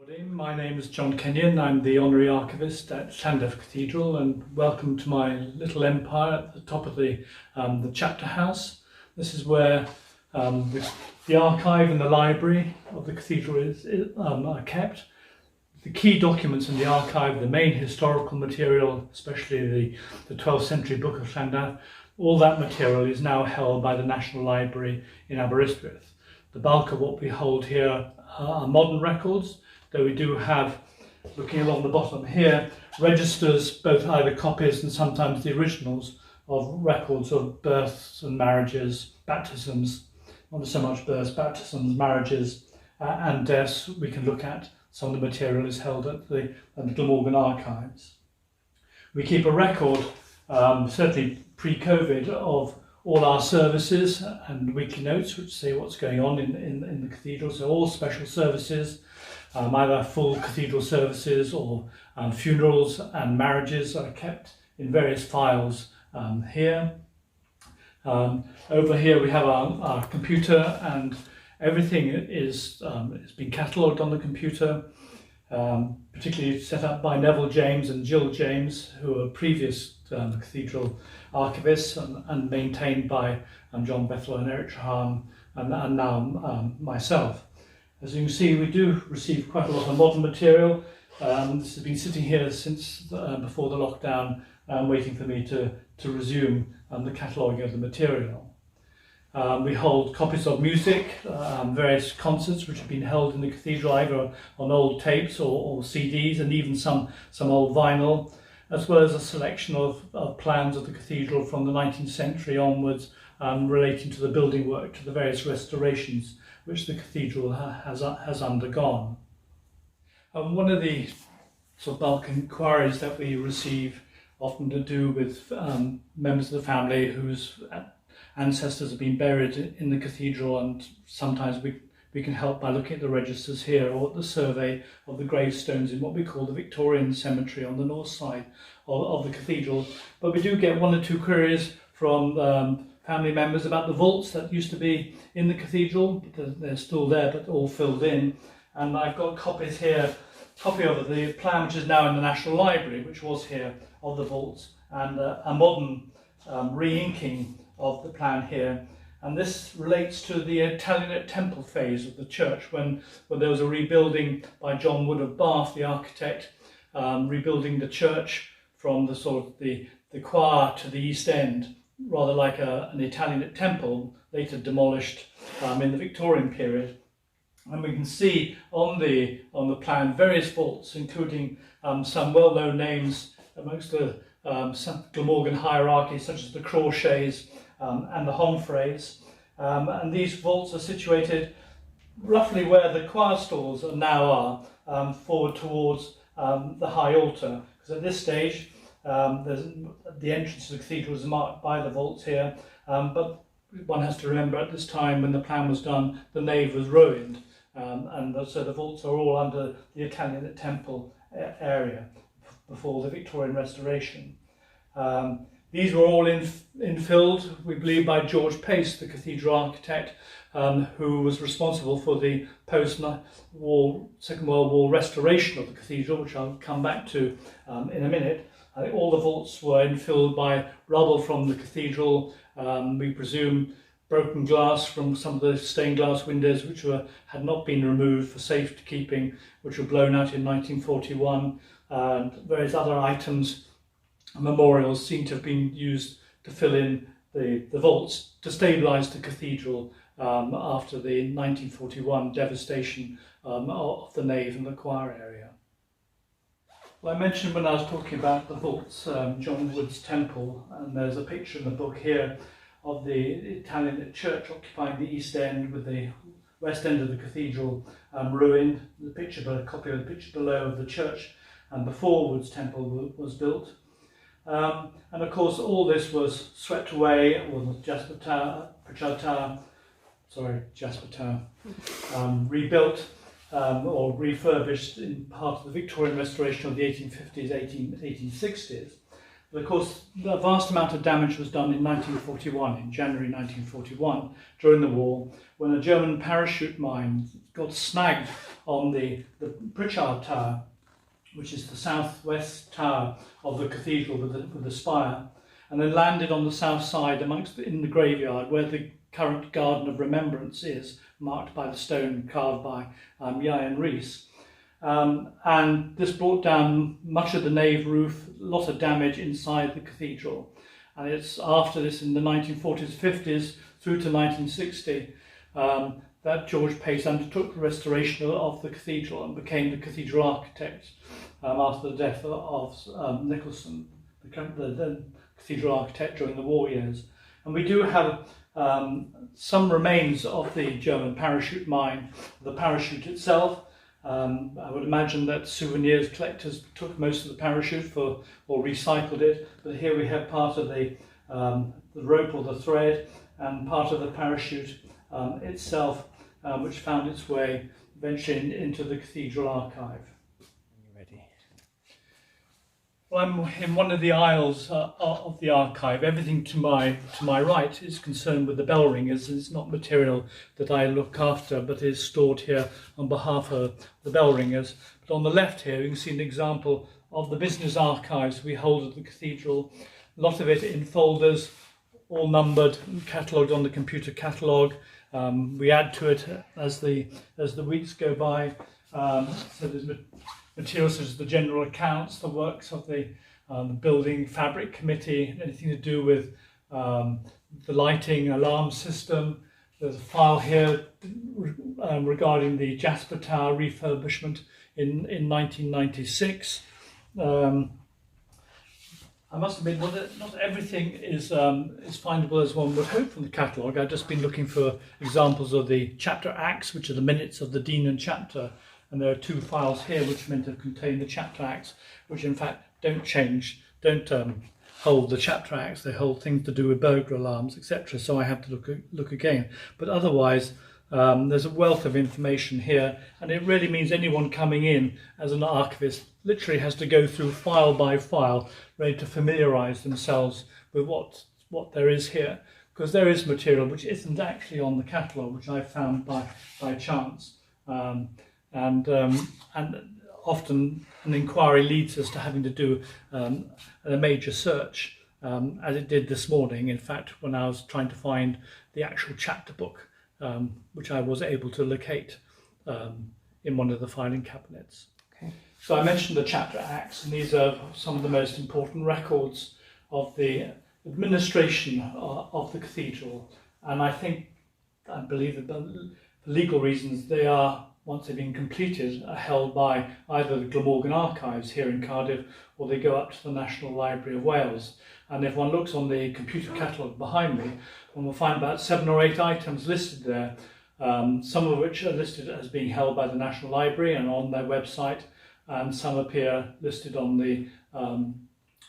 Everybody, my name is John Kenyon. I'm the Honorary Archivist at Llandaff Cathedral, and welcome to my little empire at the top of the chapter house. This is where the archive and the library of the cathedral are kept. The key documents in the archive, the main historical material, especially the 12th century Book of Llandaff, all that material is now held by the National Library in Aberystwyth. The bulk of what we hold here are modern records, though we do have, looking along the bottom here, registers, both either copies and sometimes the originals of records of births and marriages, baptisms, not so much births, baptisms, marriages and deaths. We can look at some of the material is held at the Glamorgan Archives. We keep a record, certainly pre-COVID, of all our services and weekly notes which say what's going on in the cathedral. So all special services, either full cathedral services or funerals and marriages, are kept in various files here. Over here we have our computer, and everything is being catalogued on the computer, particularly set up by Neville James and Jill James, who are previous cathedral archivists, and maintained by John Bethel and Eric Trahan, and now myself. As you can see, we do receive quite a lot of modern material. This has been sitting here since before the lockdown, waiting for me to resume the cataloguing of the material. We hold copies of music, various concerts which have been held in the cathedral, either on old tapes or CDs, and even some old vinyl, as well as a selection of plans of the cathedral from the 19th century onwards, relating to the building work, to the various restorations which the cathedral has undergone. One of the sort of bulk inquiries that we receive, often to do with members of the family whose ancestors have been buried in the cathedral, and sometimes we can help by looking at the registers here or at the survey of the gravestones in what we call the Victorian cemetery on the north side of the cathedral. But we do get one or two queries from family members about the vaults that used to be in the cathedral. They're still there, but all filled in. And I've got copies here, copy of the plan which is now in the National Library, which was here, of the vaults, and a modern re-inking of the plan here. And this relates to the Italianate temple phase of the church, when there was a rebuilding by John Wood of Bath, the architect, rebuilding the church from the sort of the choir to the east end, rather like an Italianate temple, later demolished in the Victorian period. And we can see on the plan various vaults, including some well-known names amongst the Glamorgan hierarchy, such as the Crawshays and the Homfrays. And these vaults are situated roughly where the choir stalls now are, forward towards the high altar. Because at this stage, the entrance to the cathedral is marked by the vaults here, but one has to remember at this time when the plan was done, the nave was ruined, and so the vaults are all under the Italianate temple area before the Victorian restoration. These were all infilled, we believe, by George Pace, the cathedral architect, who was responsible for the post-war, Second World War restoration of the cathedral, which I'll come back to in a minute. All the vaults were infilled by rubble from the cathedral. We presume broken glass from some of the stained glass windows which had not been removed for safekeeping, which were blown out in 1941, and various other items, memorials, seem to have been used to fill in the vaults to stabilise the cathedral after the 1941 devastation of the nave and the choir area. Well, I mentioned when I was talking about the vaults, John Wood's temple, and there's a picture in the book here of the Italian church occupying the east end, with the west end of the cathedral ruined. A copy of the picture below of the church and before Wood's temple was built. And of course all this was swept away, or the Jasper Tower, rebuilt or refurbished in part of the Victorian restoration of the 1850s, 1860s. But of course, a vast amount of damage was done in 1941, in January 1941, during the war, when a German parachute mine got snagged on the Pritchard Tower, which is the southwest tower of the cathedral with the spire, and then landed on the south side in the graveyard where the current Garden of Remembrance is, marked by the stone carved by Ian Rees. And this brought down much of the nave roof, a lot of damage inside the cathedral. And it's after this, in the 1940s, 50s, through to 1960, that George Pace undertook the restoration of the cathedral and became the cathedral architect after the death of Nicholson, the cathedral architect during the war years. And we do have some remains of the German parachute mine, the parachute itself. I would imagine that souvenirs collectors took most of the parachute or recycled it, but here we have part of the rope or the thread and part of the parachute itself, which found its way eventually into the Cathedral Archive. Ready? Well, I'm in one of the aisles of the archive. Everything to my right is concerned with the bell ringers. It's not material that I look after, but is stored here on behalf of the bell ringers. But on the left here, you can see an example of the business archives we hold at the cathedral. A lot of it in folders, all numbered and catalogued on the computer catalogue. We add to it as the weeks go by. So there's materials such as the general accounts, the works of the building fabric committee, anything to do with the lighting alarm system. There's a file here regarding the Jasper Tower refurbishment in 1996. I must admit, not everything is findable as one would hope from the catalogue. I've just been looking for examples of the chapter acts, which are the minutes of the dean and chapter. And there are two files here which are meant to contain the chapter acts, which in fact don't hold the chapter acts. They hold things to do with burglar alarms, etc. So I have to look again. But otherwise, there's a wealth of information here, and it really means anyone coming in as an archivist literally has to go through file by file, ready to familiarise themselves with what there is here, because there is material which isn't actually on the catalogue, which I found by chance. And often an inquiry leads us to having to do a major search, as it did this morning, in fact, when I was trying to find the actual chapter book, which I was able to locate in one of the filing cabinets. Okay. So I mentioned the chapter acts, and these are some of the most important records of the administration of the cathedral. And I believe that for legal reasons, they are, once they've been completed, are held by either the Glamorgan Archives here in Cardiff, or they go up to the National Library of Wales. And if one looks on the computer catalogue behind me, one will find about 7 or 8 items listed there, some of which are listed as being held by the National Library and on their website, and some appear listed on the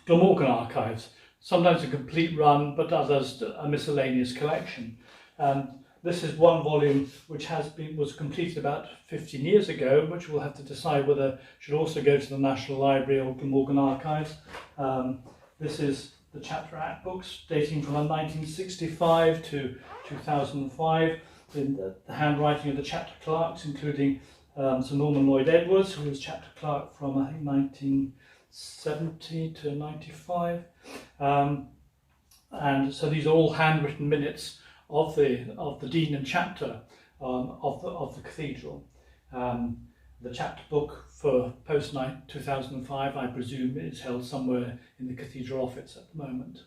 Glamorgan Archives. Sometimes a complete run, but others a miscellaneous collection. And this is one volume which was completed about 15 years ago, which we'll have to decide whether it should also go to the National Library or Glamorgan Archives. This is the chapter act books dating from 1965 to 2005, in the handwriting of the chapter clerks, including Sir Norman Lloyd Edwards, who was chapter clerk from I think 1970 to 95. And so these are all handwritten minutes of the dean and chapter of the cathedral. The chapter book for post 2005, I presume, is held somewhere in the cathedral office at the moment.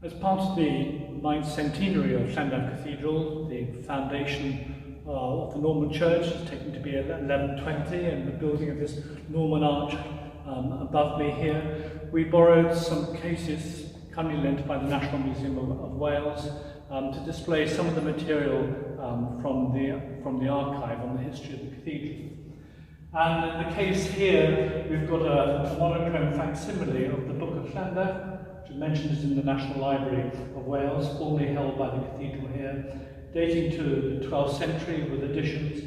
As part of the 9th centenary of Llandaff Cathedral, the foundation of the Norman church is taken to be 1120, and the building of this Norman arch above me here, we borrowed some cases kindly lent by the National Museum of Wales to display some of the material from the archive on the history of the cathedral. And in the case here, we've got a monochrome facsimile of the Book of Llandaff, which I mentioned is in the National Library of Wales, formerly held by the cathedral here, dating to the 12th century with additions,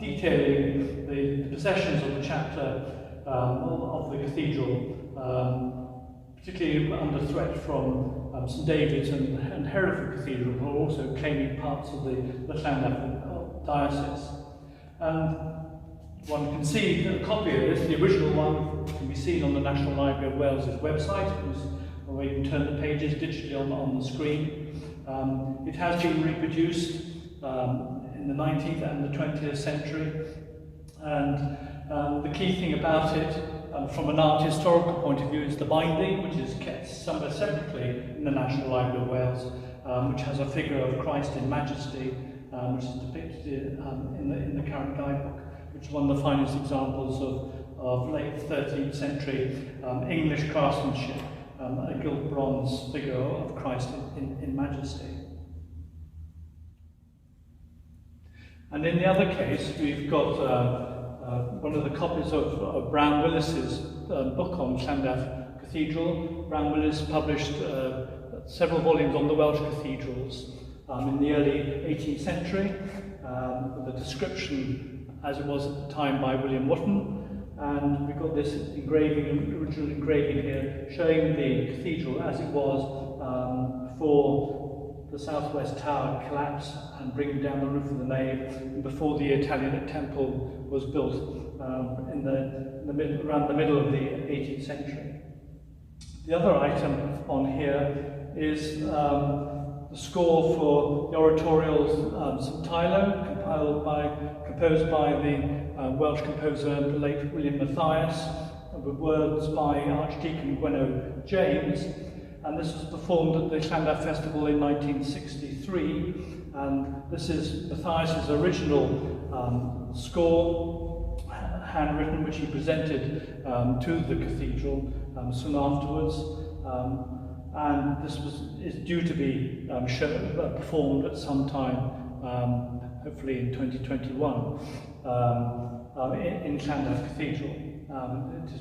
detailing the possessions of the chapter of the cathedral particularly under threat from St David's and Hereford Cathedral, who are also claiming parts of the Llandaff diocese. And one can see a copy of this, the original one can be seen on the National Library of Wales' website, where you can turn the pages digitally on the screen. It has been reproduced in the 19th and the 20th century, and the key thing about it, from an art historical point of view, is the binding, which is kept somewhere separately in the National Library of Wales, which has a figure of Christ in Majesty, which is depicted in the current guidebook, which is one of the finest examples of late 13th century English craftsmanship, a gilt bronze figure of Christ in Majesty. And in the other case, we've got one of the copies of Brown Willis's book on Llandaff Cathedral. Brown Willis published several volumes on the Welsh cathedrals in the early 18th century, with a description, as it was at the time, by William Wotton. And we've got this engraving, original engraving here, showing the cathedral as it was before the southwest tower collapsed and bringing down the roof of the nave, and before the Italian temple was built around the middle of the 18th century. The other item on here is the score for the oratorial St Tylo, composed by the Welsh composer, the late William Matthias, with words by Archdeacon Gwenno James. And this was performed at the Llandaff Festival in 1963, and this is Matthias's original score, handwritten, which he presented to the cathedral soon afterwards. And this is due to be performed at some time, hopefully in 2021, in Llandaff Cathedral. It is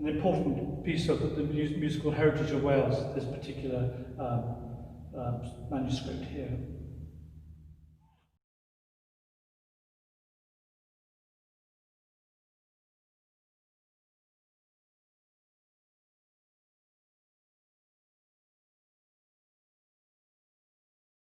an important piece of the musical heritage of Wales, this particular manuscript here.